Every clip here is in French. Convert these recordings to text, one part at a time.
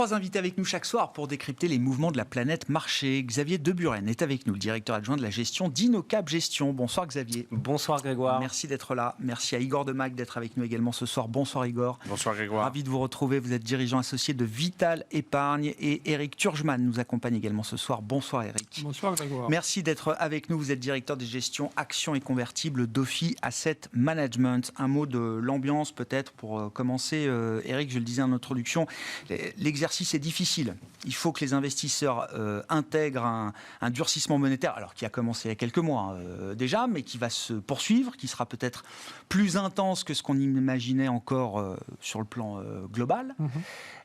3 invités avec nous chaque soir pour décrypter les mouvements de la planète marché. Xavier Deburen est avec nous, le directeur adjoint de la gestion d'Inocap Gestion. Bonsoir Xavier. Bonsoir Grégoire. Merci d'être là. Merci à Igor Demac d'être avec nous également ce soir. Bonsoir Igor. Bonsoir Grégoire. Ravi de vous retrouver. Vous êtes dirigeant associé de Vital Épargne et Eric Turgeman nous accompagne également ce soir. Bonsoir Eric. Bonsoir Grégoire. Merci d'être avec nous. Vous êtes directeur des gestions actions et convertibles d'Ophi Asset Management. Un mot de l'ambiance peut-être pour commencer. Eric, je le disais en introduction, l'exercice est difficile. Il faut que les investisseurs intègrent un durcissement monétaire, alors qui a commencé il y a quelques mois déjà, mais qui va se poursuivre, qui sera peut-être plus intense que ce qu'on imaginait encore sur le plan global.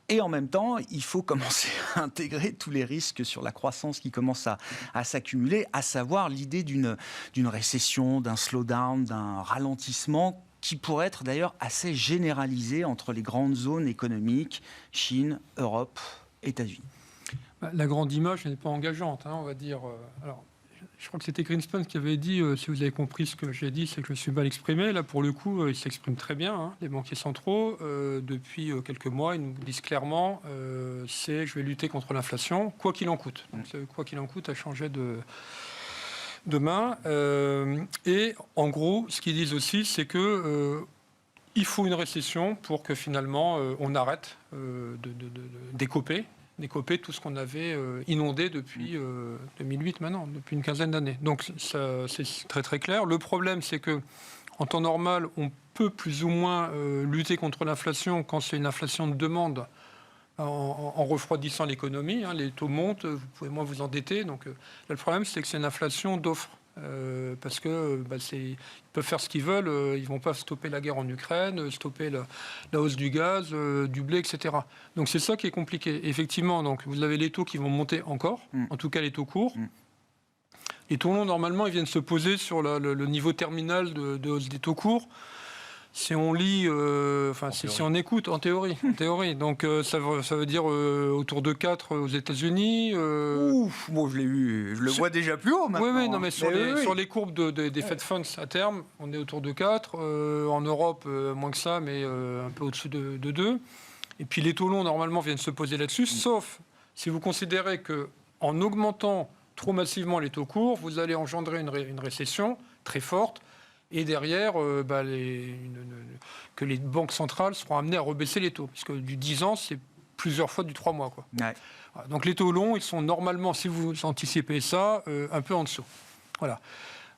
Et en même temps, il faut commencer à intégrer tous les risques sur la croissance qui commencent à s'accumuler, à savoir l'idée d'une récession, d'un slowdown, d'un ralentissement qui pourrait être d'ailleurs assez généralisé entre les grandes zones économiques, Chine, Europe, États-Unis. La grande image n'est pas engageante, on va dire. Alors, je crois que c'était Greenspan qui avait dit, si vous avez compris ce que j'ai dit, c'est que je me suis mal exprimé. Là, pour le coup, ils s'expriment très bien, les banquiers centraux. Depuis quelques mois, ils nous disent clairement, je vais lutter contre l'inflation, quoi qu'il en coûte. Donc, quoi qu'il en coûte a changé de main. Et en gros, ce qu'ils disent aussi, c'est que il faut une récession pour que finalement on arrête d'écoper tout ce qu'on avait inondé depuis 2008 maintenant, depuis une quinzaine d'années. Donc ça, c'est très très clair. Le problème, c'est que en temps normal, on peut plus ou moins lutter contre l'inflation quand c'est une inflation de demande, en refroidissant l'économie. Les taux montent, vous pouvez moins vous endetter. Donc là, le problème, c'est que c'est une inflation d'offres. Parce que ils peuvent faire ce qu'ils veulent, ils ne vont pas stopper la guerre en Ukraine, stopper la hausse du gaz, du blé, etc. Donc c'est ça qui est compliqué. Effectivement, donc, vous avez les taux qui vont monter encore, en tout cas les taux courts. Les taux longs, normalement, ils viennent se poser sur le niveau terminal de hausse des taux courts. Si on lit, si on écoute, en théorie. Donc ça veut dire autour de 4 aux États-Unis. Ouf, bon, je le vois déjà plus haut maintenant. Oui, non, mais sur les courbes des Fed Funds à terme, on est autour de 4. En Europe, moins que ça, mais un peu au-dessus de 2. Et puis les taux longs, normalement, viennent se poser là-dessus, sauf si vous considérez qu'en augmentant trop massivement les taux courts, vous allez engendrer une récession très forte. Et derrière, que les banques centrales seront amenées à rebaisser les taux. Parce que du 10 ans, c'est plusieurs fois du 3 mois. Quoi. Ouais. Donc les taux longs, ils sont normalement, si vous anticipez ça, un peu en dessous. Voilà.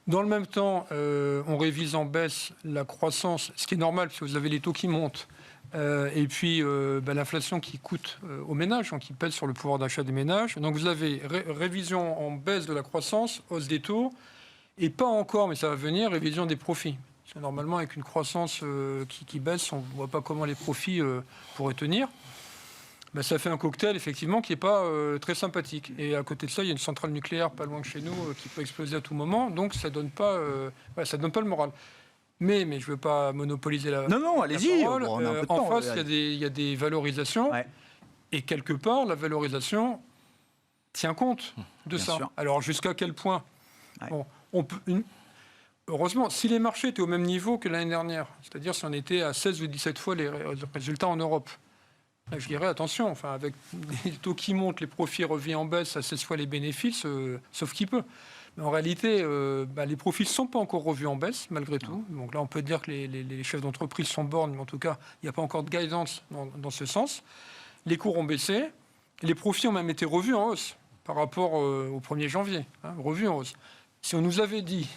Dans le même temps, on révise en baisse la croissance, ce qui est normal, parce que vous avez les taux qui montent. Et puis l'inflation qui coûte aux ménages, qui pèse sur le pouvoir d'achat des ménages. Donc vous avez révision en baisse de la croissance, hausse des taux. Et pas encore, mais ça va venir, révision des profits. Parce que normalement, avec une croissance qui baisse, on ne voit pas comment les profits pourraient tenir. Ça fait un cocktail, effectivement, qui n'est pas très sympathique. Et à côté de ça, il y a une centrale nucléaire pas loin de chez nous qui peut exploser à tout moment. Donc, ça ne donne pas le moral. Mais je ne veux pas monopoliser la parole. Non, allez-y. On a un peu de temps, en face, il y a des valorisations. Ouais. Et quelque part, la valorisation tient compte de ça. Sûr. Alors, jusqu'à quel point bon, heureusement, si les marchés étaient au même niveau que l'année dernière, c'est-à-dire si on était à 16 ou 17 fois les résultats en Europe, là, je dirais attention, avec les taux qui montent, les profits reviennent en baisse à 16 fois les bénéfices, sauf qui peut. Mais en réalité, les profits ne sont pas encore revus en baisse, malgré tout. Donc là, on peut dire que les chefs d'entreprise sont bornes, mais en tout cas, il n'y a pas encore de guidance dans ce sens. Les cours ont baissé, les profits ont même été revus en hausse par rapport au 1er janvier, revus en hausse. Si on nous avait dit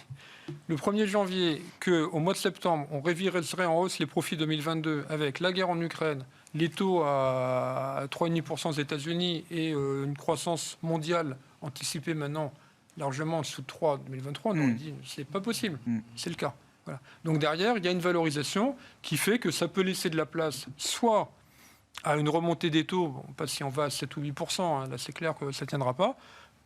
le 1er janvier qu'au mois de septembre, on réviserait en hausse les profits 2022 avec la guerre en Ukraine, les taux à 3,5% aux États-Unis et une croissance mondiale anticipée maintenant largement en dessous de 3 en 2023, on aurait dit c'est pas possible. C'est le cas. Voilà. Donc derrière, il y a une valorisation qui fait que ça peut laisser de la place soit à une remontée des taux, pas si on va à 7 ou 8%, là c'est clair que ça ne tiendra pas,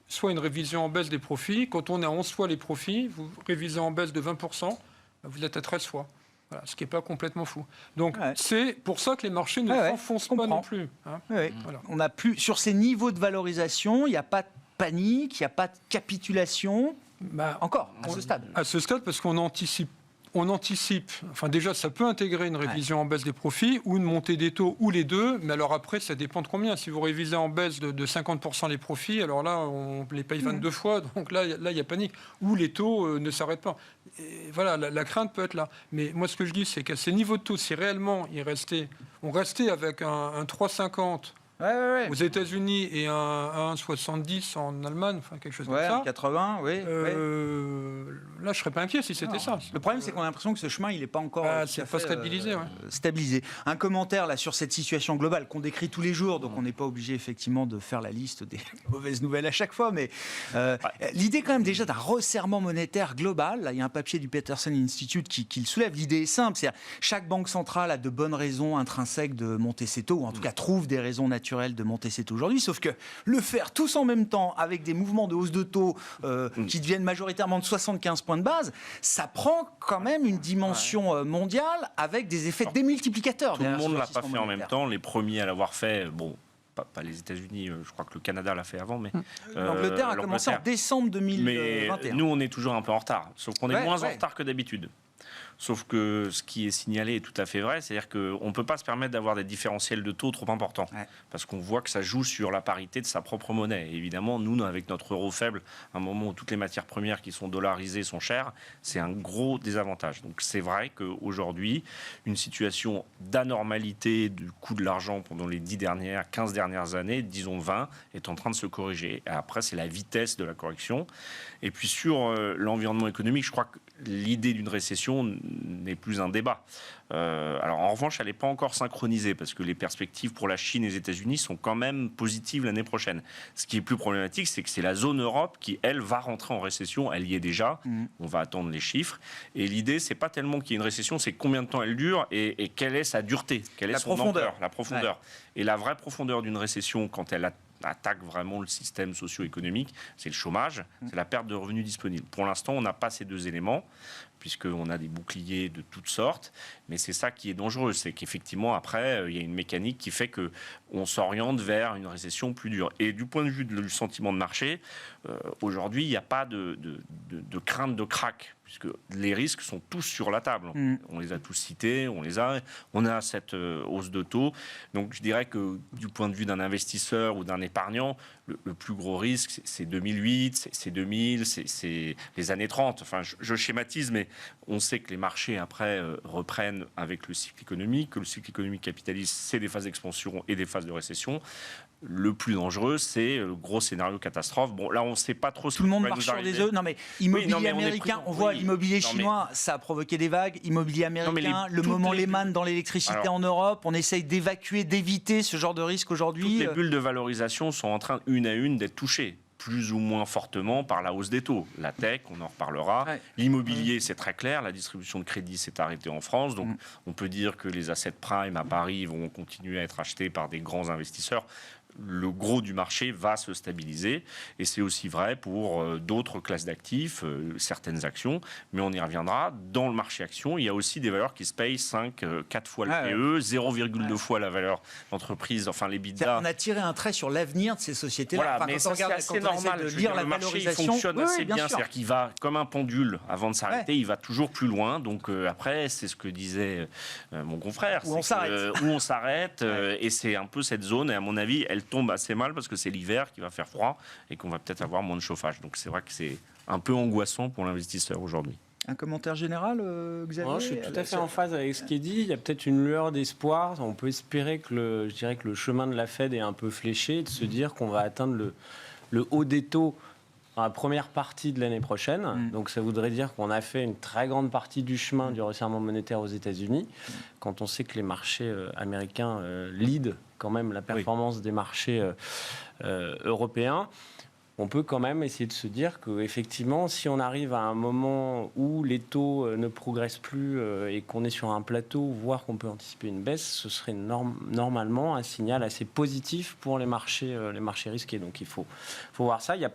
soit une révision en baisse des profits. Quand on est à 11 fois les profits, vous révisez en baisse de 20%, vous êtes à 13 fois. Voilà, ce qui n'est pas complètement fou. Donc, c'est pour ça que les marchés ne s'enfoncent pas non plus. Voilà. On a plus, sur ces niveaux de valorisation, il n'y a pas de panique, il n'y a pas de capitulation, encore, à ce stade. À ce stade, parce qu'on anticipe on anticipe, enfin déjà ça peut intégrer une révision en baisse des profits ou une montée des taux ou les deux, mais alors après ça dépend de combien. Si vous révisez en baisse de 50% les profits, alors là on les paye 22 fois, donc là il y a panique. Ou les taux ne s'arrêtent pas. Et voilà, la crainte peut être là. Mais moi ce que je dis c'est qu'à ces niveaux de taux, si réellement on restait avec un 3,50 aux États-Unis et un 1,70 en Allemagne, enfin quelque chose comme ça. 80, oui. Là, je serais pas inquiet si c'était ça. Le problème, c'est qu'on a l'impression que ce chemin, il n'est pas encore stabilisé. Stabilisé. Un commentaire là sur cette situation globale qu'on décrit tous les jours, donc on n'est pas obligé effectivement de faire la liste des mauvaises nouvelles à chaque fois, mais l'idée quand même déjà d'un resserrement monétaire global. Là, il y a un papier du Peterson Institute qui le soulève. L'idée est simple, c'est chaque banque centrale a de bonnes raisons intrinsèques de monter ses taux, ou en tout cas trouve des raisons naturelles de monter ses taux aujourd'hui, sauf que le faire tous en même temps avec des mouvements de hausse de taux qui deviennent majoritairement de 75 points de base, ça prend quand même une dimension mondiale avec des effets démultiplicateurs. Tout le monde ne l'a pas fait en même temps. Les premiers à l'avoir fait, bon, pas les États-Unis, je crois que le Canada l'a fait avant, mais l'Angleterre a commencé en décembre 2021. Mais nous, on est toujours un peu en retard, sauf qu'on est moins en retard que d'habitude. Sauf que ce qui est signalé est tout à fait vrai, c'est-à-dire qu'on ne peut pas se permettre d'avoir des différentiels de taux trop importants, parce qu'on voit que ça joue sur la parité de sa propre monnaie. Et évidemment, nous, avec notre euro faible, à un moment où toutes les matières premières qui sont dollarisées sont chères, c'est un gros désavantage. Donc c'est vrai qu'aujourd'hui, une situation d'anormalité du coût de l'argent pendant les 15 dernières années, disons 20, est en train de se corriger. Et après, c'est la vitesse de la correction. Et puis sur l'environnement économique, je crois que l'idée d'une récession n'est plus un débat. Alors en revanche, elle n'est pas encore synchronisée parce que les perspectives pour la Chine et les États-Unis sont quand même positives l'année prochaine. Ce qui est plus problématique, c'est que c'est la zone Europe qui, elle, va rentrer en récession. Elle y est déjà. On va attendre les chiffres. Et l'idée, c'est pas tellement qu'il y ait une récession, c'est combien de temps elle dure et quelle est sa dureté, quelle est son ampleur, la profondeur. Et la vraie profondeur d'une récession, quand elle attaque vraiment le système socio-économique, c'est le chômage, c'est la perte de revenus disponibles. Pour l'instant, on n'a pas ces deux éléments, puisqu'on a des boucliers de toutes sortes, mais c'est ça qui est dangereux, c'est qu'effectivement, après, il y a une mécanique qui fait qu'on s'oriente vers une récession plus dure. Et du point de vue du sentiment de marché, aujourd'hui, il n'y a pas de crainte de crack, puisque les risques sont tous sur la table. On les a tous cités, on a cette hausse de taux. Donc je dirais que du point de vue d'un investisseur ou d'un épargnant, le plus gros risque, c'est 2008, c'est 2000, c'est les années 30. Enfin, je schématise, mais on sait que les marchés, après, reprennent avec le cycle économique, que le cycle économique capitaliste, c'est des phases d'expansion et des phases de récession. Le plus dangereux, c'est le gros scénario catastrophe. Bon, là, on ne sait pas trop ce Tout le monde marche sur des œufs. Non, mais immobilier américain, on voit l'immobilier chinois, ça a provoqué des vagues. Immobilier américain, le moment Lehman dans l'électricité en Europe, on essaye d'évacuer, d'éviter ce genre de risque aujourd'hui. Toutes les bulles de valorisation sont en train, une à une, d'être touchées, plus ou moins fortement par la hausse des taux. La tech, on en reparlera. L'immobilier, c'est très clair. La distribution de crédit s'est arrêtée en France. Donc, on peut dire que les assets prime à Paris vont continuer à être achetés par des grands investisseurs. Le gros du marché va se stabiliser et c'est aussi vrai pour d'autres classes d'actifs, certaines actions, mais on y reviendra. Dans le marché action, il y a aussi des valeurs qui se payent 4 fois le PE, 0,2 fois la valeur d'entreprise, enfin les bidas. On a tiré un trait sur l'avenir de ces sociétés-là. Voilà, mais c'est assez normal. Le marché fonctionne assez bien, c'est-à-dire qu'il va comme un pendule avant de s'arrêter, il va toujours plus loin. Donc après, c'est ce que disait mon confrère, où on s'arrête, et c'est un peu cette zone. Et à mon avis, elle tombe assez mal parce que c'est l'hiver qui va faire froid et qu'on va peut-être avoir moins de chauffage. Donc c'est vrai que c'est un peu angoissant pour l'investisseur aujourd'hui. Un commentaire général, Xavier ? Moi, je suis tout à fait en phase avec ce qui est dit. Il y a peut-être une lueur d'espoir. On peut espérer que le chemin de la Fed est un peu fléché, de se dire qu'on va atteindre le haut des taux dans la première partie de l'année prochaine. Donc ça voudrait dire qu'on a fait une très grande partie du chemin du resserrement monétaire aux États-Unis. Quand on sait que les marchés américains lead quand même la performance des marchés européens, on peut quand même essayer de se dire qu'effectivement, si on arrive à un moment où les taux ne progressent plus et qu'on est sur un plateau, voire qu'on peut anticiper une baisse, ce serait normalement un signal assez positif pour les marchés risqués. Donc il faut voir ça. Il y a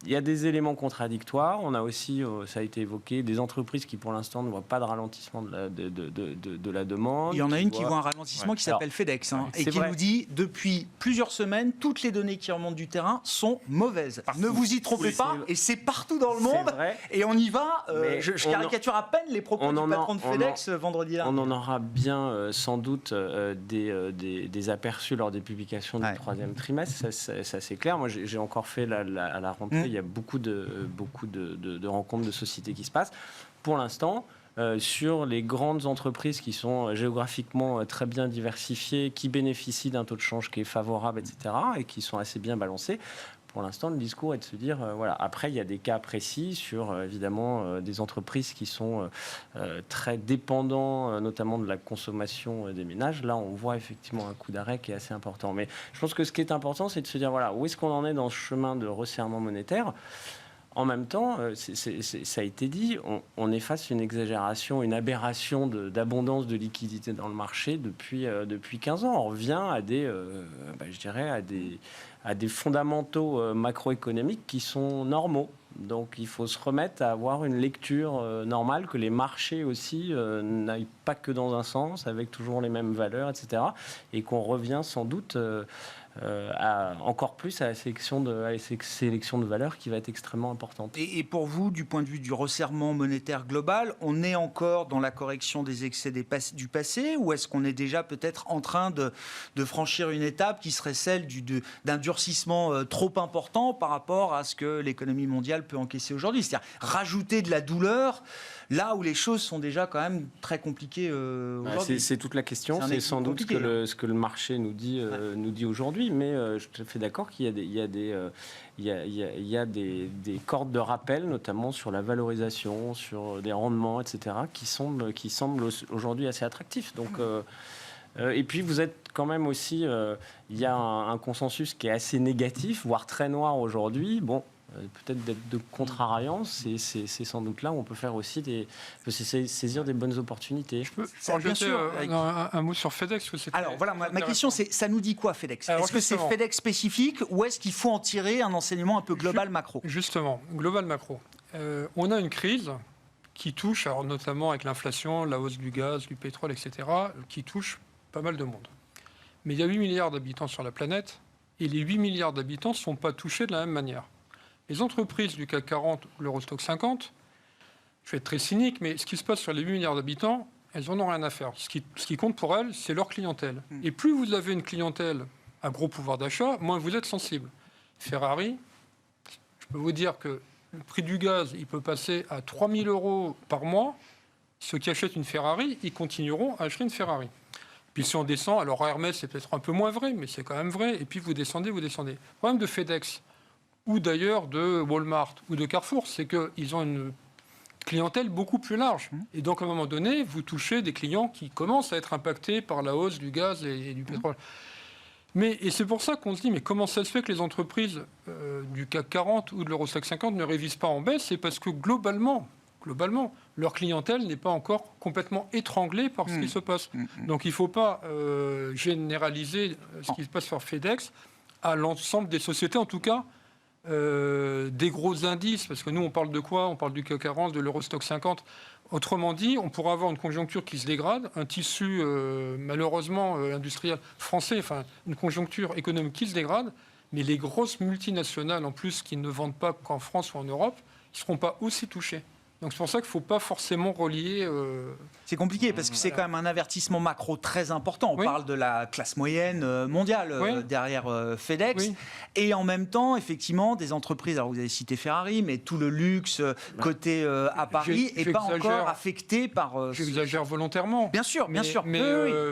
il y a des éléments contradictoires. On a aussi, ça a été évoqué, des entreprises qui, pour l'instant, ne voient pas de ralentissement de la demande. Il y en a une qui voit un ralentissement qui s'appelle FedEx et qui nous dit, depuis plusieurs semaines, toutes les données qui remontent du terrain sont mauvaises. Ne vous y trompez pas, et c'est partout dans le monde. Et on y va. Je caricature à peine les propos du patron de FedEx vendredi dernier. On en aura bien sans doute des aperçus lors des publications du troisième trimestre. Ça c'est clair. Moi, j'ai encore fait à la rentrée. Il y a beaucoup de rencontres de sociétés qui se passent. Pour l'instant, sur les grandes entreprises qui sont géographiquement très bien diversifiées, qui bénéficient d'un taux de change qui est favorable, etc., et qui sont assez bien balancées, pour l'instant, le discours est de se dire, voilà. Après, il y a des cas précis sur, évidemment, des entreprises qui sont très dépendants, notamment de la consommation des ménages. Là, on voit effectivement un coup d'arrêt qui est assez important. Mais je pense que ce qui est important, c'est de se dire, voilà, où est-ce qu'on en est dans ce chemin de resserrement monétaire ? En même temps, ça a été dit, on est face à une exagération, une aberration d'abondance de liquidités dans le marché depuis 15 ans. On revient à des fondamentaux macroéconomiques qui sont normaux. Donc il faut se remettre à avoir une lecture normale, que les marchés aussi n'aillent pas que dans un sens, avec toujours les mêmes valeurs, etc. Et qu'on revient sans doute encore plus à la sélection de valeurs qui va être extrêmement importante. Et pour vous, du point de vue du resserrement monétaire global, on est encore dans la correction des excès du passé, ou est-ce qu'on est déjà peut-être en train de franchir une étape qui serait celle d'un durcissement trop important par rapport à ce que l'économie mondiale peut encaisser aujourd'hui ? C'est-à-dire rajouter de la douleur là où les choses sont déjà quand même très compliquées aujourd'hui. C'est toute la question. C'est sans doute ce que le marché nous dit aujourd'hui. Mais je te fais d'accord qu'il y a des cordes de rappel, notamment sur la valorisation, sur des rendements, etc., qui semblent aujourd'hui assez attractifs. Donc, et puis vous êtes quand même aussi, il y a un consensus qui est assez négatif, voire très noir aujourd'hui. Bon. Peut-être d'être de contrariant, c'est sans doute là où on peut faire aussi saisir des bonnes opportunités. Je peux bien sûr un mot sur FedEx. Alors voilà, ma question c'est, ça nous dit quoi FedEx ? Est-ce que c'est FedEx spécifique ou est-ce qu'il faut en tirer un enseignement un peu global macro ? Justement, global macro. On a une crise qui touche, alors notamment avec l'inflation, la hausse du gaz, du pétrole, etc., qui touche pas mal de monde. Mais il y a 8 milliards d'habitants sur la planète et les 8 milliards d'habitants ne sont pas touchés de la même manière. Les entreprises du CAC 40 ou l'Eurostock 50, je vais être très cynique, mais ce qui se passe sur les 8 milliards d'habitants, elles n'en ont rien à faire. Ce qui compte pour elles, c'est leur clientèle. Et plus vous avez une clientèle à gros pouvoir d'achat, moins vous êtes sensible. Ferrari, je peux vous dire que le prix du gaz, il peut passer à 3 000 € par mois. Ceux qui achètent une Ferrari, ils continueront à acheter une Ferrari. Puis si on descend, alors Hermès, c'est peut-être un peu moins vrai, mais c'est quand même vrai. Et puis vous descendez. Le problème de FedEx, ou d'ailleurs de Walmart ou de Carrefour, c'est qu'ils ont une clientèle beaucoup plus large. Et donc, à un moment donné, vous touchez des clients qui commencent à être impactés par la hausse du gaz et du pétrole. Et c'est pour ça qu'on se dit, mais comment ça se fait que les entreprises du CAC 40 ou de l'Eurostock 50 ne révisent pas en baisse ? C'est parce que globalement, leur clientèle n'est pas encore complètement étranglée par ce qui se passe. Donc, il ne faut pas généraliser ce qui se passe sur FedEx à l'ensemble des sociétés, en tout cas, des gros indices, parce que nous on parle de quoi ? On parle du CAC 40, de l'Eurostock 50. Autrement dit, on pourra avoir une conjoncture qui se dégrade, un tissu malheureusement industriel français, enfin une conjoncture économique qui se dégrade, mais les grosses multinationales en plus qui ne vendent pas qu'en France ou en Europe, ils ne seront pas aussi touchés. Donc c'est pour ça qu'il ne faut pas forcément relier... C'est compliqué parce que c'est quand même un avertissement macro très important. On parle de la classe moyenne mondiale derrière FedEx. Oui. Et en même temps, effectivement, des entreprises, alors vous avez cité Ferrari, mais tout le luxe côté à Paris n'est pas encore affecté par... J'exagère volontairement. Bien sûr. Mais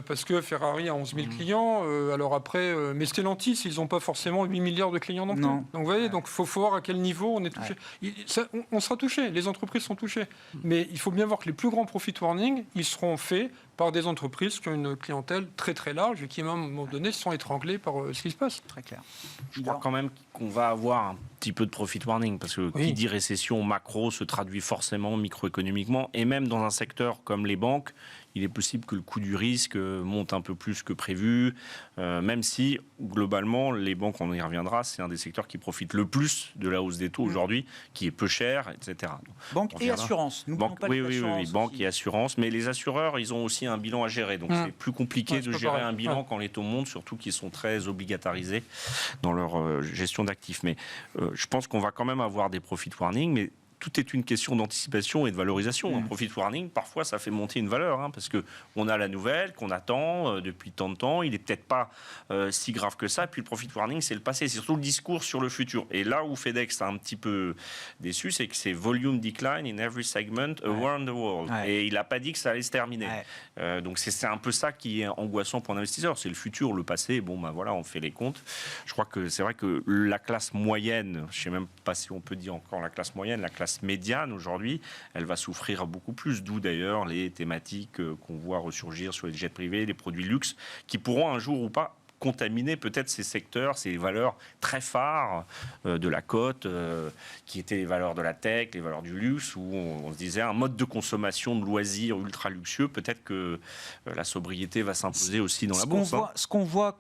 parce que Ferrari a 11 000 clients, alors après... mais Stellantis, ils n'ont pas forcément 8 milliards de clients non plus. Donc vous voyez, il faut voir à quel niveau on est touché. On sera touché, les entreprises sont touchés. Mais il faut bien voir que les plus grands profit warnings, ils seront faits par des entreprises qui ont une clientèle très très large et qui, à un moment donné, sont étranglées par ce qui se passe. Très clair. Je crois quand même qu'on va avoir un petit peu de profit warning, parce que qui dit récession macro se traduit forcément microéconomiquement, et même dans un secteur comme les banques, il est possible que le coût du risque monte un peu plus que prévu, même si, globalement, les banques, on y reviendra, c'est un des secteurs qui profite le plus de la hausse des taux aujourd'hui, qui est peu cher, etc. Banque et assurance. Oui, banque et assurance. Mais les assureurs, ils ont aussi un bilan à gérer. Donc, c'est plus compliqué de gérer un bilan quand les taux montent, surtout qu'ils sont très obligatarisés dans leur gestion d'actifs. Mais je pense qu'on va quand même avoir des profit warning, mais tout est une question d'anticipation et de valorisation. Un profit warning, parfois, ça fait monter une valeur, parce qu'on a la nouvelle qu'on attend depuis tant de temps. Il n'est peut-être pas si grave que ça. Et puis le profit warning, c'est le passé. C'est surtout le discours sur le futur. Et là où FedEx est un petit peu déçu, c'est que c'est volume decline in every segment around the world. Et il n'a pas dit que ça allait se terminer. Donc c'est un peu ça qui est angoissant pour l'investisseur. C'est le futur, le passé. Bon, ben voilà, on fait les comptes. Je crois que c'est vrai que la classe moyenne, je ne sais même pas si on peut dire encore la classe moyenne, la classe médiane aujourd'hui, elle va souffrir beaucoup plus, d'où d'ailleurs les thématiques qu'on voit ressurgir sur les jets privés, les produits luxe, qui pourront un jour ou pas contaminer peut-être ces secteurs, ces valeurs très phares de la cote, qui étaient les valeurs de la tech, les valeurs du luxe, où on se disait un mode de consommation de loisirs ultra luxueux, peut-être que la sobriété va s'imposer aussi dans la bourse. Ce qu'on voit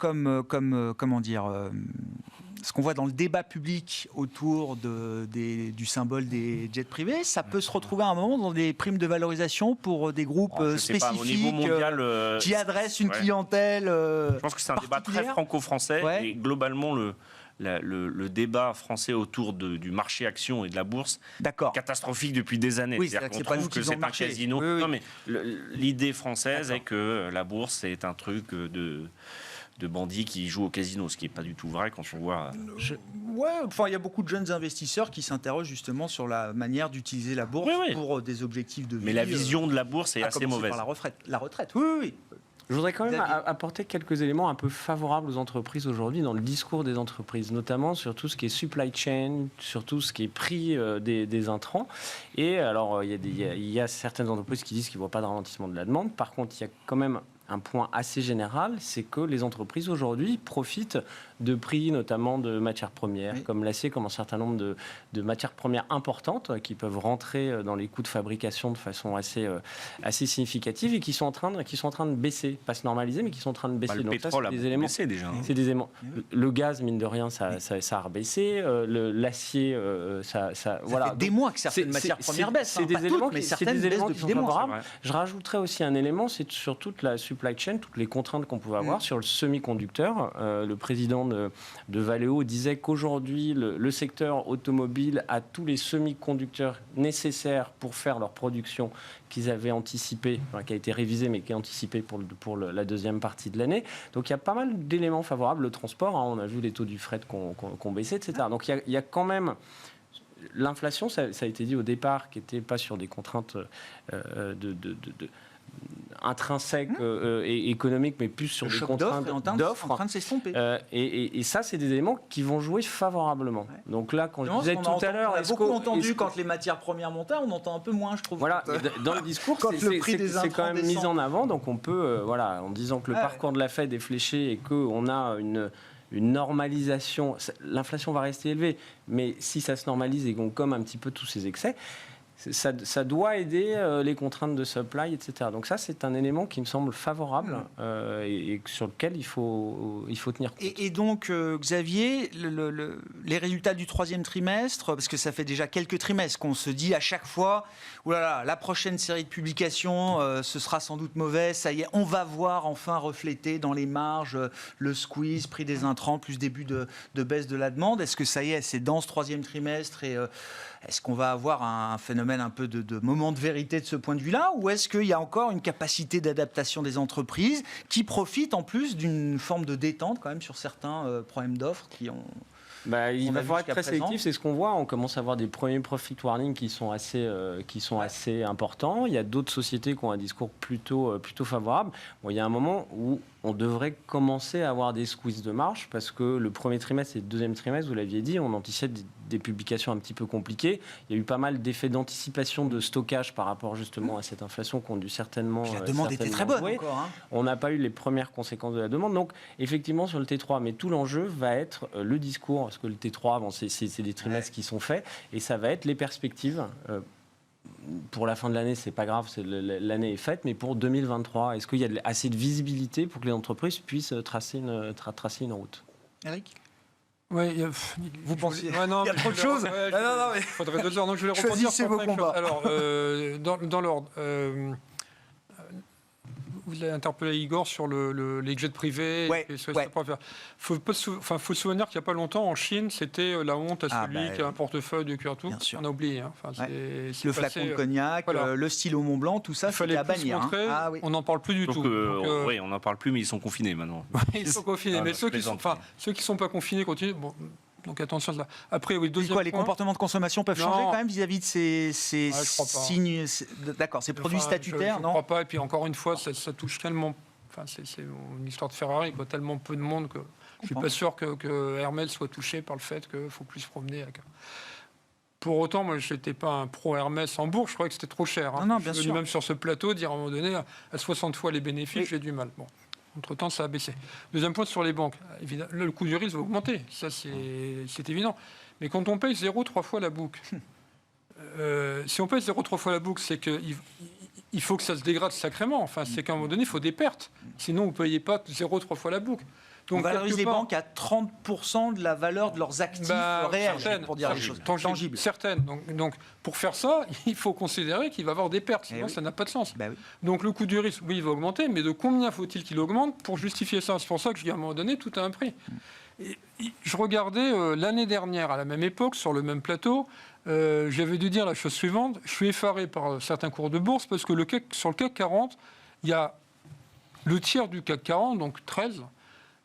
ce qu'on voit dans le débat public autour du symbole des jets privés, ça peut se retrouver à un moment dans des primes de valorisation pour des groupes spécifiques au niveau mondial, qui adressent une clientèle je pense que c'est un débat très franco-français et globalement le débat français autour du marché action et de la bourse catastrophique depuis des années. Oui, c'est-à-dire qu'on trouve que c'est un casino. Oui. Non, mais l'idée française est que la bourse est un truc de bandits qui jouent au casino, ce qui n'est pas du tout vrai quand on voit... il y a beaucoup de jeunes investisseurs qui s'interrogent justement sur la manière d'utiliser la bourse pour des objectifs de vie. Mais la vision de la bourse est assez mauvaise. Par la retraite, oui. Je voudrais quand même apporter quelques éléments un peu favorables aux entreprises aujourd'hui dans le discours des entreprises, notamment sur tout ce qui est supply chain, sur tout ce qui est prix des intrants. Et alors, il y a certaines entreprises qui disent qu'ils ne voient pas de ralentissement de la demande. Par contre, il y a quand même un point assez général, c'est que les entreprises aujourd'hui profitent de prix, notamment de matières premières, comme l'acier, comme un certain nombre de matières premières importantes qui peuvent rentrer dans les coûts de fabrication de façon assez significative et qui sont en train de baisser, pas se normaliser, mais qui sont en train de baisser. Le pétrole a baissé déjà. C'est des éléments. Le gaz, mine de rien, ça a rebaissé. L'acier, ça voilà. fait des mois que certaines matières premières baissent. C'est des éléments qui sont favorables. Je rajouterais aussi un élément, c'est sur toute la supply chain, toutes les contraintes qu'on pouvait avoir sur le semi-conducteur. Le président de Valeo disait qu'aujourd'hui, le secteur automobile a tous les semi-conducteurs nécessaires pour faire leur production qu'ils avaient anticipé, qui a été révisé, mais qui est anticipé pour la deuxième partie de l'année. Donc il y a pas mal d'éléments favorables. Le transport, on a vu les taux du fret qu'on baissait, etc. Donc il y a quand même... L'inflation, ça a été dit au départ, qui n'était pas sur des contraintes intrinsèques et économiques, mais plus sur des contraintes d'offres. En train de s'estomper. Et ça, c'est des éléments qui vont jouer favorablement. Donc là, quand je disais tout à l'heure... On a beaucoup entendu quand les matières premières montaient, on entend un peu moins, je trouve. Voilà, dans le discours, c'est quand même mis en avant. Donc on peut, en disant que le parcours de la Fed est fléché et qu'on a une normalisation, l'inflation va rester élevée, mais si ça se normalise et qu'on gomme un petit peu tous ces excès, ça doit aider les contraintes de supply, etc. Donc ça, c'est un élément qui me semble favorable et sur lequel il faut tenir compte. Et donc, Xavier, les résultats du troisième trimestre, parce que ça fait déjà quelques trimestres qu'on se dit à chaque fois, oulala, la prochaine série de publications, ce sera sans doute mauvais, ça y est, on va voir enfin refléter dans les marges le squeeze, prix des intrants, plus début de baisse de la demande. Est-ce que ça y est, c'est dans ce troisième trimestre et est-ce qu'on va avoir un phénomène un peu de moment de vérité de ce point de vue-là, ou est-ce qu'il y a encore une capacité d'adaptation des entreprises qui profitent en plus d'une forme de détente quand même sur certains problèmes d'offres qui ont... il va falloir être très sélectif, c'est ce qu'on voit. On commence à avoir des premiers profit warning qui sont assez importants. Il y a d'autres sociétés qui ont un discours plutôt favorable. Il y a un moment où on devrait commencer à avoir des squeezes de marge parce que le premier trimestre et le deuxième trimestre, vous l'aviez dit, on anticipait des publications un petit peu compliquées. Il y a eu pas mal d'effets d'anticipation de stockage par rapport justement à cette inflation qui ont dû certainement. La demande était très bonne encore. Hein. On n'a pas eu les premières conséquences de la demande. Donc effectivement sur le T3, mais tout l'enjeu va être le discours, parce que le T3, bon, c'est des trimestres qui sont faits, et ça va être les perspectives. Pour la fin de l'année, c'est pas grave, l'année est faite, mais pour 2023, est-ce qu'il y a assez de visibilité pour que les entreprises puissent tracer une route? Eric? Oui, vous pensez il y a trop de choses. Il faudrait 2 heures, donc je vais rebondir sur vos combats. Alors, dans l'ordre, vous avez interpellé Igor sur les jets privés. Il faut se souvenir qu'il n'y a pas longtemps, en Chine, c'était la honte à celui qui a un portefeuille de cuir tout. On a oublié. Hein. Le flacon de cognac, le stylo Mont-Blanc, tout ça, c'était à bannir. On n'en parle plus du tout. Oui, on n'en parle plus, mais ils sont confinés maintenant. Ils sont confinés, mais ceux qui ne sont pas confinés continuent. Bon, donc attention à ça. Après, oui, deuxième point. Les comportements de consommation peuvent changer quand même vis-à-vis de ces signes. D'accord, ces produits statutaires, non ? Je ne crois pas. Et puis encore une fois, ça touche tellement. Enfin, c'est une histoire de Ferrari, quoi. Tellement peu de monde que je ne suis pas sûr que Hermès soit touché par le fait qu'il faut plus se promener. Pour autant, moi, je n'étais pas un pro Hermès en bourse. Je croyais que c'était trop cher. Hein. Non, bien sûr. Je suis venu même sur ce plateau dire à un moment donné, à 60 fois les bénéfices, j'ai du mal. Bon. Entre-temps, ça a baissé. Deuxième point sur les banques. Évidemment, le coût du risque va augmenter. Ça, c'est évident. Mais quand on paye 0,3 fois la boucle, si on paye 0,3 fois la boucle, c'est qu'il faut que ça se dégrade sacrément. Enfin, c'est qu'à un moment donné, il faut des pertes. Sinon, vous ne payez pas 0,3 fois la boucle. Donc, on valorise les banques à 30% de la valeur de leurs actifs réels, pour dire les choses tangibles. Certaines. Donc, pour faire ça, il faut considérer qu'il va y avoir des pertes, sinon ça n'a pas de sens. Oui. Donc, le coût du risque, oui, il va augmenter, mais de combien faut-il qu'il augmente pour justifier ça? C'est pour ça que je dis à un moment donné, tout a un prix. Et je regardais l'année dernière, à la même époque, sur le même plateau, j'avais dû dire la chose suivante. Je suis effaré par certains cours de bourse, parce que sur le CAC 40, il y a le tiers du CAC 40, donc 13,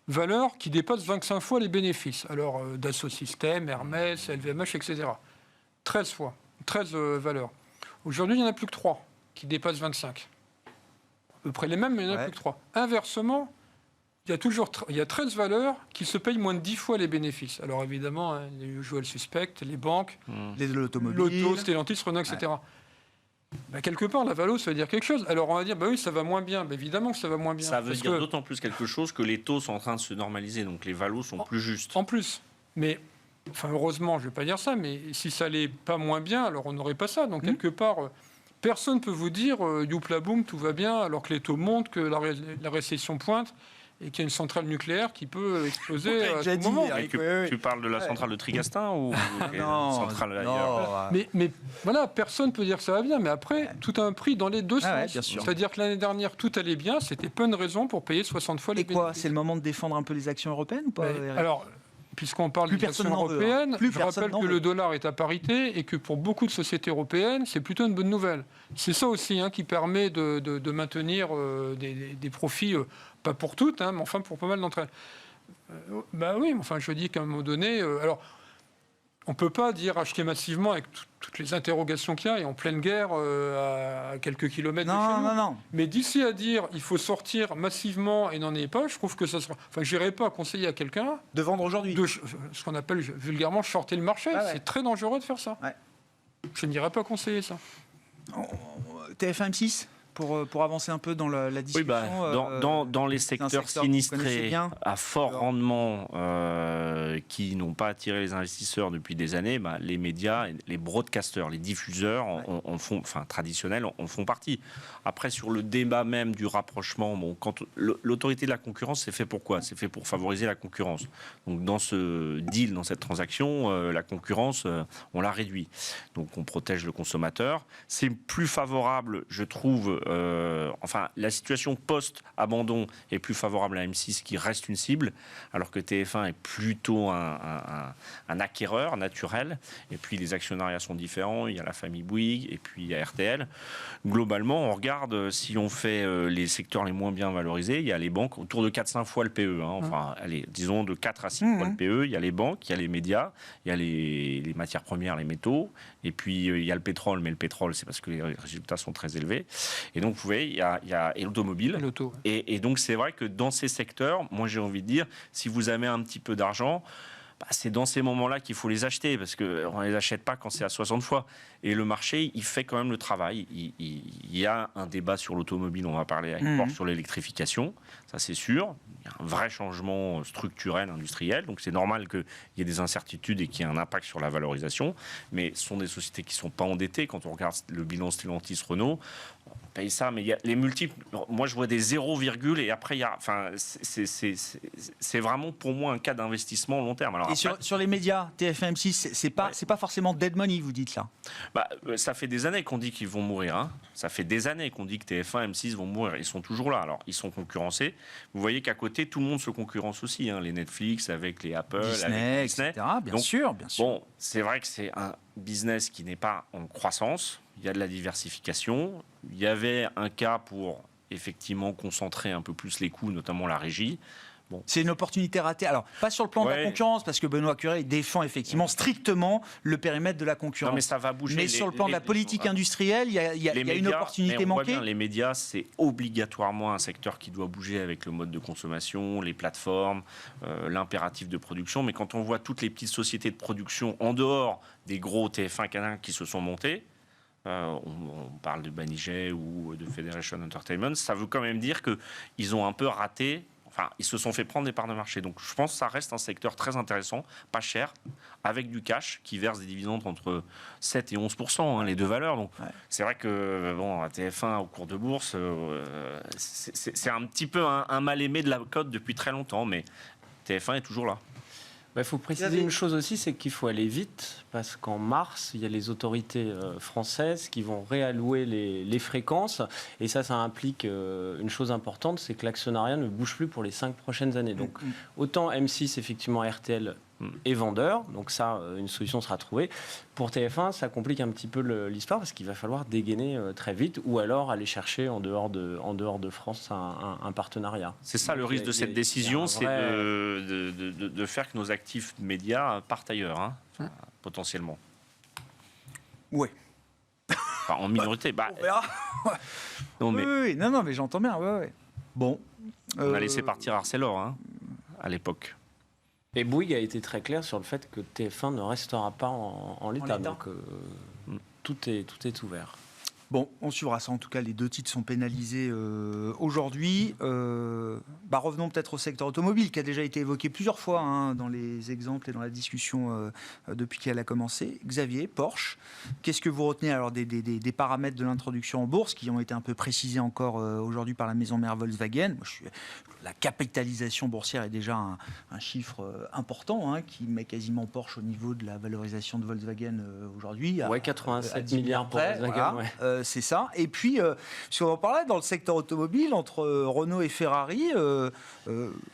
valeurs qui dépassent 25 fois les bénéfices. Alors, Dassault Systèmes, Hermès, LVMH, etc. 13 fois, 13 valeurs. Aujourd'hui, il n'y en a plus que 3 qui dépassent 25. À peu près les mêmes, mais il n'y en a plus que 3. Inversement, il y a 13 valeurs qui se payent moins de 10 fois les bénéfices. Alors, évidemment, les usual suspects, les banques, l'automobile, l'auto, Stellantis, Renault, etc. Quelque part, la valo, ça veut dire quelque chose. Alors, on va dire, oui, ça va moins bien. Évidemment que ça va moins bien. Ça veut dire d'autant plus quelque chose que les taux sont en train de se normaliser, donc les valos sont plus justes. En plus. Mais, heureusement, je ne vais pas dire ça, mais si ça n'allait pas moins bien, alors on n'aurait pas ça. Donc, quelque part, personne ne peut vous dire, youpla boum, tout va bien, alors que les taux montent, que la récession pointe, et qu'il y a une centrale nucléaire qui peut exploser à tout moment. Tu parles de la centrale de Trigastin ou centrale ailleurs? Mais voilà, personne ne peut dire que ça va bien. Mais après, tout a un prix dans les deux sens. C'est-à-dire que l'année dernière, tout allait bien. C'était pas une raison pour payer 60 fois les bénéfices. C'est le moment de défendre un peu les actions européennes ou pas? Alors, puisqu'on parle des actions européennes, je rappelle que le dollar est à parité et que pour beaucoup de sociétés européennes, c'est plutôt une bonne nouvelle. C'est ça aussi qui permet de maintenir des profits, pas pour toutes, mais enfin pour pas mal d'entre elles. Oui, enfin je dis qu'à un moment donné, alors on ne peut pas dire acheter massivement avec toutes les interrogations qu'il y a et en pleine guerre à quelques kilomètres de chez nous. Non. Mais d'ici à dire il faut sortir massivement et n'en est pas, je trouve que ça sera. Enfin, je n'irai pas conseiller à quelqu'un de vendre aujourd'hui. Ce qu'on appelle vulgairement shorter le marché. C'est très dangereux de faire ça. Je n'irai pas conseiller ça. TF1 M6 pour avancer un peu dans la discussion. Dans les secteurs sinistrés à fort rendement qui n'ont pas attiré les investisseurs depuis des années, les médias, les broadcasters, les diffuseurs traditionnels en font partie. Après, sur le débat même du rapprochement, quand l'autorité de la concurrence, c'est fait pour quoi? C'est fait pour favoriser la concurrence. Donc dans ce deal, dans cette transaction, la concurrence, on la réduit. Donc on protège le consommateur. C'est plus favorable, je trouve, la situation post-abandon est plus favorable à M6 qui reste une cible, alors que TF1 est plutôt un acquéreur naturel. Et puis les actionnariats sont différents. Il y a la famille Bouygues et puis il y a RTL. Globalement, on regarde si on fait les secteurs les moins bien valorisés. Il y a les banques autour de 4-5 fois le PE. Disons de 4 à 6 fois le PE. Il y a les banques, il y a les médias, il y a les matières premières, les métaux, Et puis, il y a le pétrole, mais le pétrole, c'est parce que les résultats sont très élevés. Et donc, vous voyez, il y a l'automobile. Et donc, c'est vrai que dans ces secteurs, moi, j'ai envie de dire, si vous avez un petit peu d'argent, c'est dans ces moments-là qu'il faut les acheter, parce qu'on ne les achète pas quand c'est à 60 fois. Et le marché, il fait quand même le travail. Il y a un débat sur l'automobile, on va parler avec Porsche sur l'électrification, ça c'est sûr. Il y a un vrai changement structurel, industriel, donc c'est normal qu'il y ait des incertitudes et qu'il y ait un impact sur la valorisation. Mais ce sont des sociétés qui ne sont pas endettées. Quand on regarde le bilan Stellantis-Renault, on paye ça, mais il y a les multiples. Moi, je vois des 0, et après, il y a, enfin, c'est vraiment pour moi un cas d'investissement long terme. Alors, et après, sur les médias, TF1, M6, c'est pas forcément dead money, vous dites là. Ça fait des années qu'on dit qu'ils vont mourir. Hein. Ça fait des années qu'on dit que TF1, M6 vont mourir. Ils sont toujours là. Alors, ils sont concurrencés. Vous voyez qu'à côté, tout le monde se concurrence aussi. Hein. Les Netflix avec les Apple, Disney, avec Disney. etc. Bien sûr. Bon, c'est vrai que c'est un business qui n'est pas en croissance. Il y a de la diversification. Il y avait un cas pour effectivement concentrer un peu plus les coûts, notamment la régie. Bon. C'est une opportunité ratée. Alors, pas sur le plan de la concurrence, parce que Benoît Cœuré défend effectivement strictement le périmètre de la concurrence. Non, mais ça va bouger. Mais sur le plan de la politique industrielle, il y a une opportunité manquée. Bien, les médias, c'est obligatoirement un secteur qui doit bouger avec le mode de consommation, les plateformes, l'impératif de production. Mais quand on voit toutes les petites sociétés de production en dehors des gros TF1 Canal qui se sont montés, on parle de Banijay ou de Federation Entertainment, ça veut quand même dire qu'ils ont un peu raté. Enfin, ils se sont fait prendre des parts de marché. Donc, je pense que ça reste un secteur très intéressant, pas cher, avec du cash, qui verse des dividendes entre 7 et 11%, hein, les deux valeurs. Donc, c'est vrai que à TF1, au cours de bourse, c'est un petit peu un mal-aimé de la cote depuis très longtemps, mais TF1 est toujours là. Il faut préciser une chose aussi, c'est qu'il faut aller vite, parce qu'en mars, il y a les autorités françaises qui vont réallouer les fréquences, et ça implique une chose importante, c'est que l'actionnariat ne bouge plus pour les 5 prochaines années. Donc, autant M6, effectivement, RTL est vendeur, donc ça, une solution sera trouvée. Pour TF1, ça complique un petit peu l'histoire, parce qu'il va falloir dégainer très vite, ou alors aller chercher en dehors de France un partenariat. C'est ça le risque de cette décision, c'est de faire que nos actifs médias partent ailleurs, hein, potentiellement. Oui. Enfin, en minorité. On verra. Non, mais j'entends bien. Ouais. Bon. On a laissé partir Arcelor, hein, à l'époque. Et Bouygues a été très clair sur le fait que TF1 ne restera pas en l'état. Donc tout est ouvert. Bon, on suivra ça. En tout cas, les deux titres sont pénalisés aujourd'hui. Revenons peut-être au secteur automobile, qui a déjà été évoqué plusieurs fois dans les exemples et dans la discussion depuis qu'elle a commencé. Xavier, Porsche, qu'est-ce que vous retenez alors des paramètres de l'introduction en bourse qui ont été un peu précisés encore aujourd'hui par la maison mère Volkswagen? La capitalisation boursière est déjà un chiffre important qui met quasiment Porsche au niveau de la valorisation de Volkswagen aujourd'hui. 87 milliards pour Volkswagen. Voilà. C'est ça. Et puis, si on en parlait dans le secteur automobile, entre Renault et Ferrari,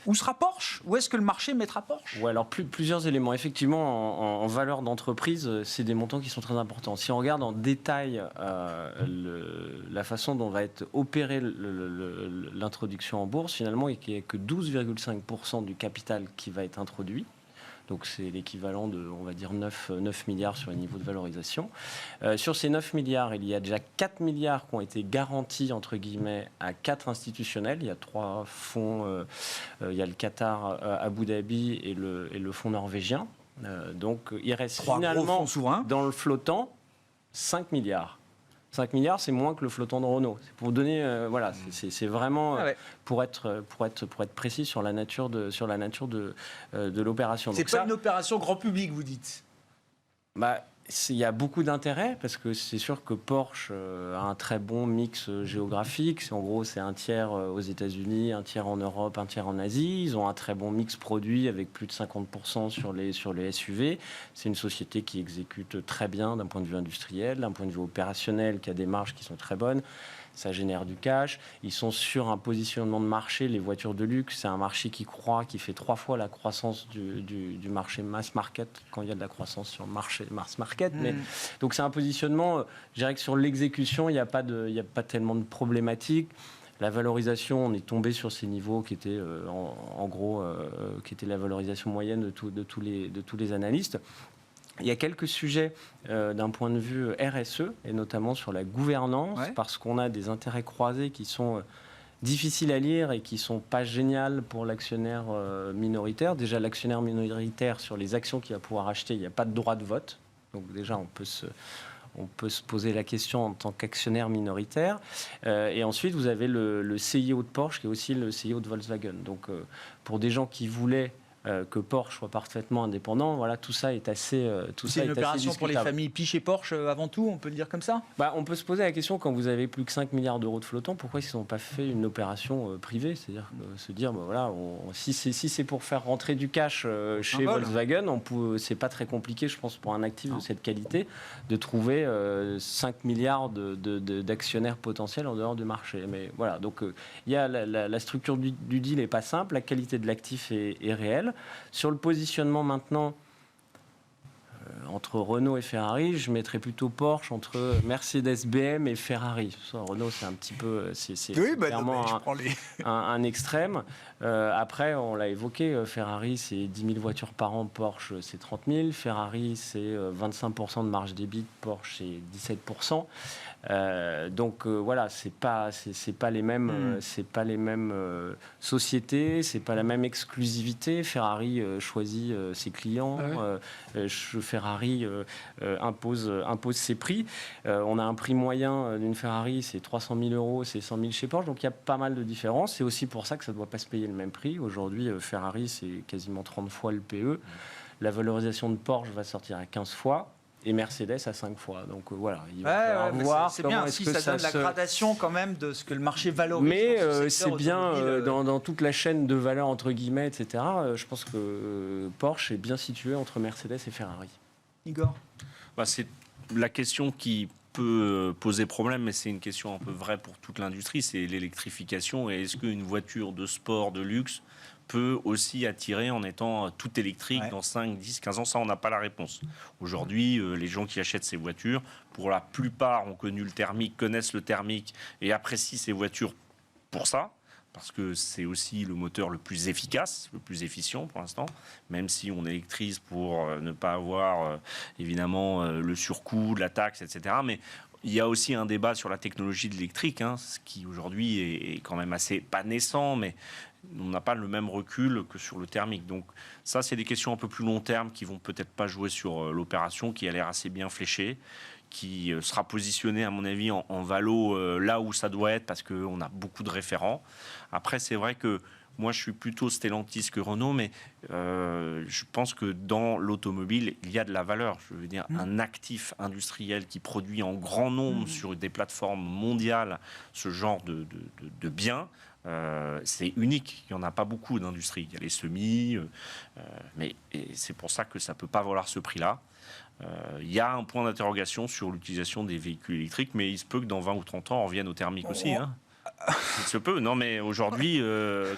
où sera Porsche? Où est-ce que le marché mettra Porsche? Alors plusieurs éléments. Effectivement, en valeur d'entreprise, c'est des montants qui sont très importants. Si on regarde en détail la façon dont va être opérée l'introduction en bourse, finalement, il n'y a que 12,5% du capital qui va être introduit. Donc c'est l'équivalent de, on va dire, 9 milliards sur les niveaux de valorisation. Sur ces 9 milliards, il y a déjà 4 milliards qui ont été garantis, entre guillemets, à 4 institutionnels. Il y a 3 fonds, il y a le Qatar, Abu Dhabi et le fonds norvégien. Donc il reste 3 finalement, dans le flottant, 5 milliards. 5 milliards, c'est moins que le flottant de Renault. C'est pour donner, c'est vraiment pour être précis sur la nature de l'opération. C'est pas une opération grand public, vous dites? Il y a beaucoup d'intérêt parce que c'est sûr que Porsche a un très bon mix géographique. En gros, c'est un tiers aux États-Unis, un tiers en Europe, un tiers en Asie. Ils ont un très bon mix produit avec plus de 50% sur les SUV. C'est une société qui exécute très bien d'un point de vue industriel, d'un point de vue opérationnel, qui a des marges qui sont très bonnes. Ça génère du cash. Ils sont sur un positionnement de marché. Les voitures de luxe, c'est un marché qui croît, qui fait 3 fois la croissance du marché mass market quand il y a de la croissance sur le marché mass market. Mais, donc c'est un positionnement, je dirais que sur l'exécution, il n'y a pas tellement de problématiques. La valorisation, on est tombé sur ces niveaux qui étaient en gros qui était la valorisation moyenne de tous les analystes. Il y a quelques sujets d'un point de vue RSE, et notamment sur la gouvernance, parce qu'on a des intérêts croisés qui sont difficiles à lire et qui ne sont pas géniales pour l'actionnaire minoritaire. Déjà, l'actionnaire minoritaire, sur les actions qu'il va pouvoir acheter, il n'y a pas de droit de vote. Donc déjà, on peut se poser la question en tant qu'actionnaire minoritaire. Et ensuite, vous avez le CIO de Porsche, qui est aussi le CIO de Volkswagen. Donc, pour des gens qui voulaient que Porsche soit parfaitement indépendant, voilà, tout ça est assez c'est une opération pour les familles Piche et Porsche avant tout, on peut le dire comme ça. On peut se poser la question, quand vous avez plus que 5 milliards d'euros de flottants, pourquoi ils n'ont pas fait une opération privée? C'est-à-dire se dire, voilà, si c'est pour faire rentrer du cash chez Volkswagen, c'est pas très compliqué, je pense, pour un actif de cette qualité, de trouver 5 milliards d'actionnaires potentiels en dehors du marché. Mais voilà, donc il y a la structure du deal n'est pas simple, la qualité de l'actif est réelle. Sur le positionnement maintenant, entre Renault et Ferrari, je mettrais plutôt Porsche entre Mercedes, BM et Ferrari. Renault, c'est un petit peu... C'est clairement un extrême. Après, on l'a évoqué, Ferrari, c'est 10 000 voitures par an, Porsche, c'est 30 000. Ferrari, c'est 25% de marge débit, Porsche, c'est 17%. Donc voilà, c'est pas les mêmes sociétés, c'est pas la même exclusivité. Ferrari choisit ses clients, Ferrari impose ses prix. On a un prix moyen d'une Ferrari, c'est 300 000 euros, c'est 100 000 chez Porsche. Donc il y a pas mal de différences. C'est aussi pour ça que ça ne doit pas se payer le même prix. Aujourd'hui, Ferrari, c'est quasiment 30 fois le PE. La valorisation de Porsche va sortir à 15 fois. Et Mercedes à 5 fois. Donc voilà, il va voir. C'est bien, si ça donne la gradation quand même de ce que le marché valorise. Mais c'est bien dans toute la chaîne de valeur, entre guillemets, etc. Je pense que Porsche est bien situé entre Mercedes et Ferrari. Igor, c'est la question qui peut poser problème, mais c'est une question un peu vraie pour toute l'industrie, c'est l'électrification. Et est-ce qu'une voiture de sport, de luxe, peut aussi attirer en étant tout électrique dans 5, 10, 15 ans? Ça, on n'a pas la réponse. Aujourd'hui, les gens qui achètent ces voitures, pour la plupart, ont connu le thermique, connaissent le thermique et apprécient ces voitures pour ça, parce que c'est aussi le moteur le plus efficace, le plus efficient pour l'instant, même si on électrise pour ne pas avoir, évidemment, le surcoût, la taxe, etc. Mais il y a aussi un débat sur la technologie de l'électrique, ce qui aujourd'hui est quand même assez, pas naissant, mais on n'a pas le même recul que sur le thermique. Donc ça, c'est des questions un peu plus long terme qui vont peut-être pas jouer sur l'opération, qui a l'air assez bien fléchée, qui sera positionnée, à mon avis, en valo là où ça doit être, parce qu'on a beaucoup de référents. Après, c'est vrai que moi, je suis plutôt Stellantis que Renault, mais je pense que dans l'automobile, il y a de la valeur. Je veux dire, un actif industriel qui produit en grand nombre sur des plateformes mondiales ce genre de biens, c'est unique. Il n'y en a pas beaucoup d'industries. Il y a les semis, mais c'est pour ça que ça ne peut pas valoir ce prix-là. Il y a un point d'interrogation sur l'utilisation des véhicules électriques, mais il se peut que dans 20 ou 30 ans, on revienne au thermique aussi. Il se peut. Non, mais aujourd'hui,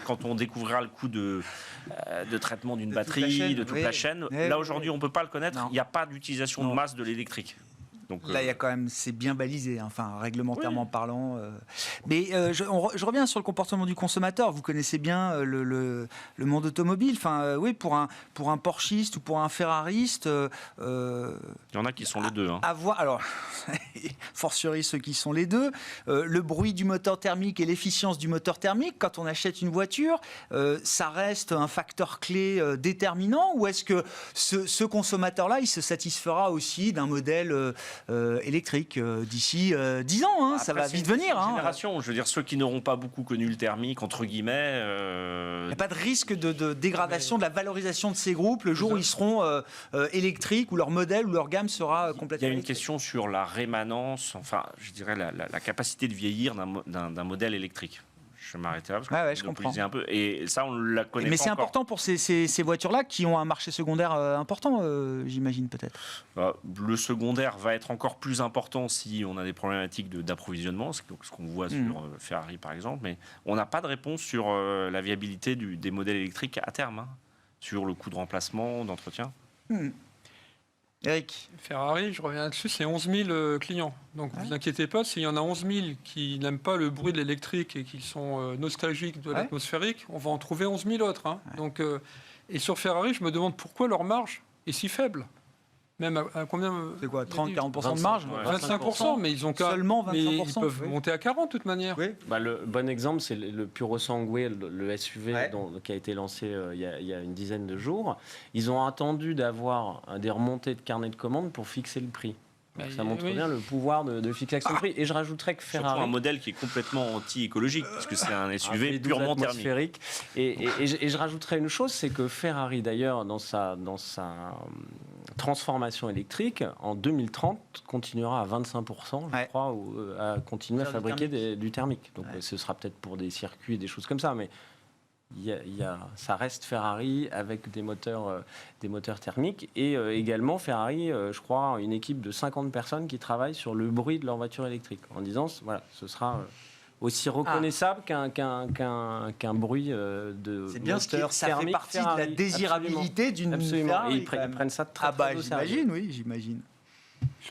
quand on découvrira le coût de traitement d'une batterie, de toute la chaîne, là aujourd'hui, on ne peut pas le connaître. Il n'y a pas d'utilisation de masse de l'électrique. Donc, là, il y a quand même, c'est bien balisé, enfin, réglementairement parlant. Mais je reviens sur le comportement du consommateur. Vous connaissez bien le monde automobile. Enfin, oui, pour un Porschiste ou pour un Ferrariste. Il y en a qui sont les deux. Alors, fortiori ceux qui sont les deux. Le bruit du moteur thermique et l'efficience du moteur thermique, quand on achète une voiture, ça reste un facteur clé déterminant, ou est-ce que ce consommateur-là, il se satisfera aussi d'un modèle électrique d'ici 10 ans, Après, ça va vite venir. Génération, je veux dire, ceux qui n'auront pas beaucoup connu le thermique, entre guillemets. Il n'y a pas de risque de dégradation de la valorisation de ces groupes le jour où ils seront électriques, où leur modèle ou leur gamme sera complètement. Il y a une question sur la rémanence, enfin, je dirais la capacité de vieillir d'un modèle électrique. Je vais m'arrêter là parce que je comprends. Un peu. Et ça, on la connaît Mais pas c'est encore. important pour ces voitures-là qui ont un marché secondaire important, j'imagine peut-être. Le secondaire va être encore plus important si on a des problématiques d'approvisionnement, ce qu'on voit sur Ferrari par exemple. Mais on n'a pas de réponse sur la viabilité des modèles électriques à terme, sur le coût de remplacement, d'entretien. Eric. Ferrari, je reviens là-dessus, c'est 11 000 clients. Donc ne vous inquiétez pas, s'il y en a 11 000 qui n'aiment pas le bruit de l'électrique et qui sont nostalgiques de l'atmosphérique, on va en trouver 11 000 autres. Donc, et sur Ferrari, je me demande pourquoi leur marge est si faible. Même à combien? C'est quoi, 30-40% de marge? 25%, mais ils ont seulement 25%. Mais ils peuvent monter à 40 de toute manière. Oui. Le bon exemple, c'est le Purosangue, le SUV qui a été lancé il y a une dizaine de jours. Ils ont attendu d'avoir des remontées de carnet de commandes pour fixer le prix. Donc ça montre bien le pouvoir de fixation de prix. Et je rajouterais que Ferrari... Surtout un modèle qui est complètement anti-écologique, parce que c'est un SUV purement thermique. Et je rajouterais une chose, c'est que Ferrari, d'ailleurs, dans sa transformation électrique, en 2030, continuera à 25%, je crois, à continuer à fabriquer du thermique. Donc ce sera peut-être pour des circuits, des choses comme ça, mais... ça reste Ferrari avec des moteurs thermiques et également Ferrari, je crois, une équipe de 50 personnes qui travaillent sur le bruit de leur voiture électrique en disant voilà, ce sera aussi reconnaissable qu'un bruit de c'est bien moteur ça thermique. Fait partie Ferrari, de la désirabilité d'une Ferrari. Et ils prennent ça très au sérieux. J'imagine.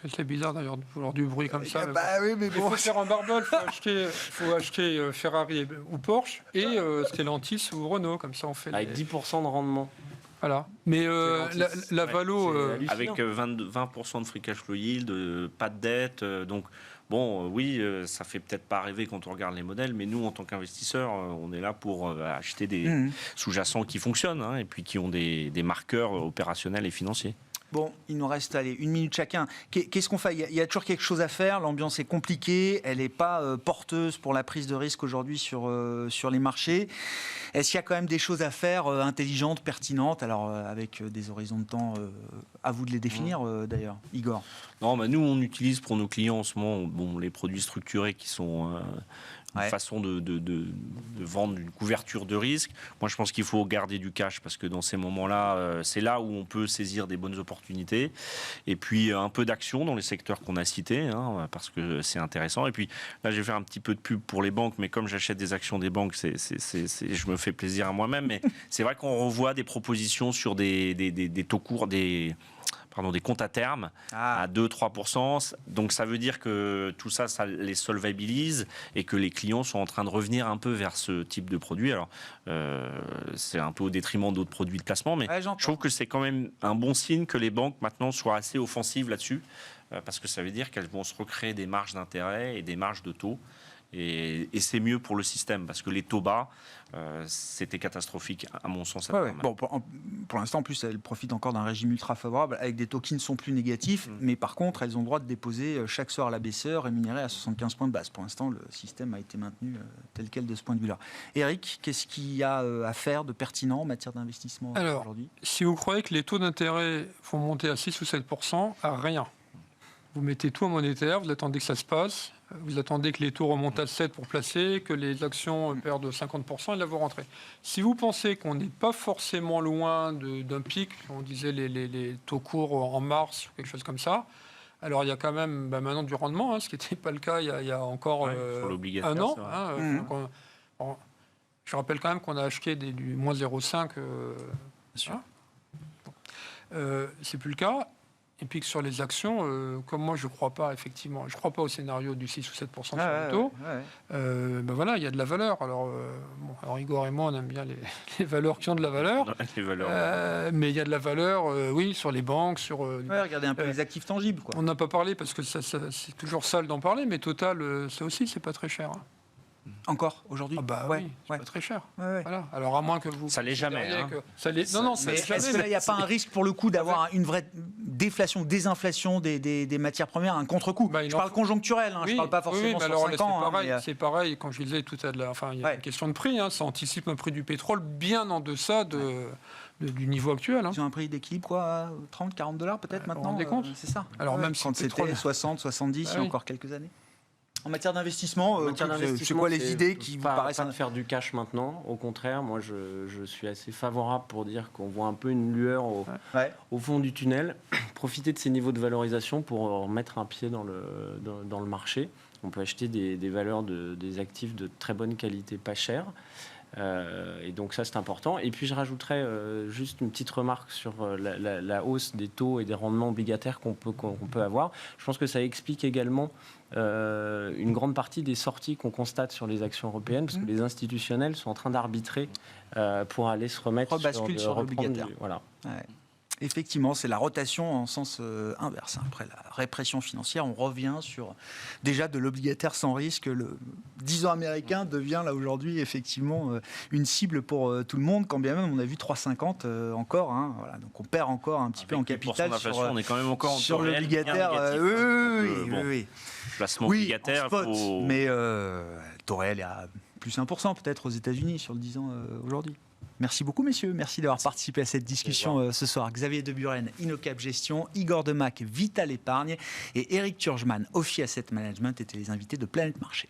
C'est bizarre d'ailleurs de vouloir du bruit comme ça. Oui, mais il faut faire un barbel, il faut acheter Ferrari ou Porsche et Stellantis ou Renault, comme ça on fait... Avec 10% de rendement. Voilà. Mais la Valo... avec 20% de free cash flow yield, pas de dette, donc... Bon, oui, ça fait peut-être pas rêver quand on regarde les modèles, mais nous, en tant qu'investisseurs, on est là pour acheter des sous-jacents qui fonctionnent et puis qui ont des marqueurs opérationnels et financiers. Bon, il nous reste 1 minute chacun. Qu'est-ce qu'on fait ? Il y a toujours quelque chose à faire. L'ambiance est compliquée. Elle n'est pas porteuse pour la prise de risque aujourd'hui sur les marchés. Est-ce qu'il y a quand même des choses à faire intelligentes, pertinentes ? Alors, avec des horizons de temps, à vous de les définir d'ailleurs. Igor ? Non, nous, on utilise pour nos clients en ce moment les produits structurés qui sont... une façon de vendre une couverture de risque. Moi, je pense qu'il faut garder du cash parce que dans ces moments-là, c'est là où on peut saisir des bonnes opportunités. Et puis, un peu d'action dans les secteurs qu'on a cités, parce que c'est intéressant. Et puis, là, je vais faire un petit peu de pub pour les banques, mais comme j'achète des actions des banques, je me fais plaisir à moi-même. Mais c'est vrai qu'on revoit des propositions sur des taux courts, des comptes à terme à 2-3%. Donc ça veut dire que tout ça, ça les solvabilise et que les clients sont en train de revenir un peu vers ce type de produit. Alors, c'est un peu au détriment d'autres produits de placement, mais je trouve que c'est quand même un bon signe que les banques maintenant soient assez offensives là-dessus, parce que ça veut dire qu'elles vont se recréer des marges d'intérêt et des marges de taux. Et c'est mieux pour le système, parce que les taux bas, c'était catastrophique, à mon sens. Bon, pour l'instant, en plus, elles profitent encore d'un régime ultra favorable, avec des taux qui ne sont plus négatifs, mais par contre, elles ont le droit de déposer chaque soir à la BCE, rémunérée à 75 points de base. Pour l'instant, le système a été maintenu tel quel de ce point de vue-là. Éric, qu'est-ce qu'il y a à faire de pertinent en matière d'investissement aujourd'hui ? Si vous croyez que les taux d'intérêt vont monter à 6 ou 7%, rien. Vous mettez tout en monétaire, vous attendez que ça se passe, vous attendez que les taux remontent à 7 pour placer, que les actions perdent 50%, et là vous rentrez. Si vous pensez qu'on n'est pas forcément loin d'un pic, on disait les taux courts en mars, quelque chose comme ça, alors il y a quand même maintenant du rendement, ce qui n'était pas le cas il y a encore un an. Je rappelle quand même qu'on a acheté du moins 0,5. C'est plus le cas. Et puis que sur les actions, comme moi je ne crois pas, effectivement, je ne crois pas au scénario du 6 ou 7% sur le taux, voilà, il y a de la valeur. Alors Igor et moi, on aime bien les valeurs qui ont de la valeur. Mais il y a de la valeur, oui, sur les banques, sur... regardez un peu les actifs tangibles, quoi. On n'a pas parlé, parce que c'est toujours sale d'en parler, mais Total, ça aussi, c'est pas très cher. Encore aujourd'hui? Oui, c'est pas très cher. Voilà. Alors à moins que vous... Ça l'est jamais. Non, ça l'est jamais. Est-ce qu'il n'y a pas un risque pour le coup d'avoir une vraie désinflation des matières premières, un contre-coup? Je parle conjoncturel, je ne parle pas forcément sur 5 ans. C'est pareil, quand je disais tout à l'heure, il y a une question de prix, ça anticipe un prix du pétrole bien en deçà du niveau actuel. Ils ont un prix d'équilibre, quoi, 30-40 $ peut-être maintenant? Vous vous rendez compte? C'est ça. Alors même quand c'était 60-70 il y a encore quelques années. En matière d'investissement, c'est quoi les idées qui vous paraissent... Pas de faire du cash maintenant. Au contraire, moi, je suis assez favorable pour dire qu'on voit un peu une lueur au fond du tunnel. Profiter de ces niveaux de valorisation pour remettre un pied dans le marché. On peut acheter des valeurs, des actifs de très bonne qualité, pas chers. Et donc ça, c'est important. Et puis, je rajouterais juste une petite remarque sur la hausse des taux et des rendements obligataires qu'on peut avoir. Je pense que ça explique également une grande partie des sorties qu'on constate sur les actions européennes, parce que les institutionnels sont en train d'arbitrer pour aller se remettre sur l'obligataire. Voilà. Effectivement, c'est la rotation en sens inverse. Après la répression financière, on revient sur déjà de l'obligataire sans risque. Le 10 ans américain devient là aujourd'hui effectivement une cible pour tout le monde, quand bien même on a vu 3,50 encore. Hein, voilà. Donc on perd encore un petit peu en capital on est quand même encore sur l'obligataire. Oui. Placement obligataire. Mais le taux réel est à plus 1% peut-être aux États-Unis sur le 10 ans aujourd'hui. Merci beaucoup, messieurs. Merci d'avoir participé à cette discussion ce soir. Xavier Deburen, InnoCap Gestion, Igor Demac, Vital Épargne et Eric Turgeman, Ophi Asset Management étaient les invités de Planète Marché.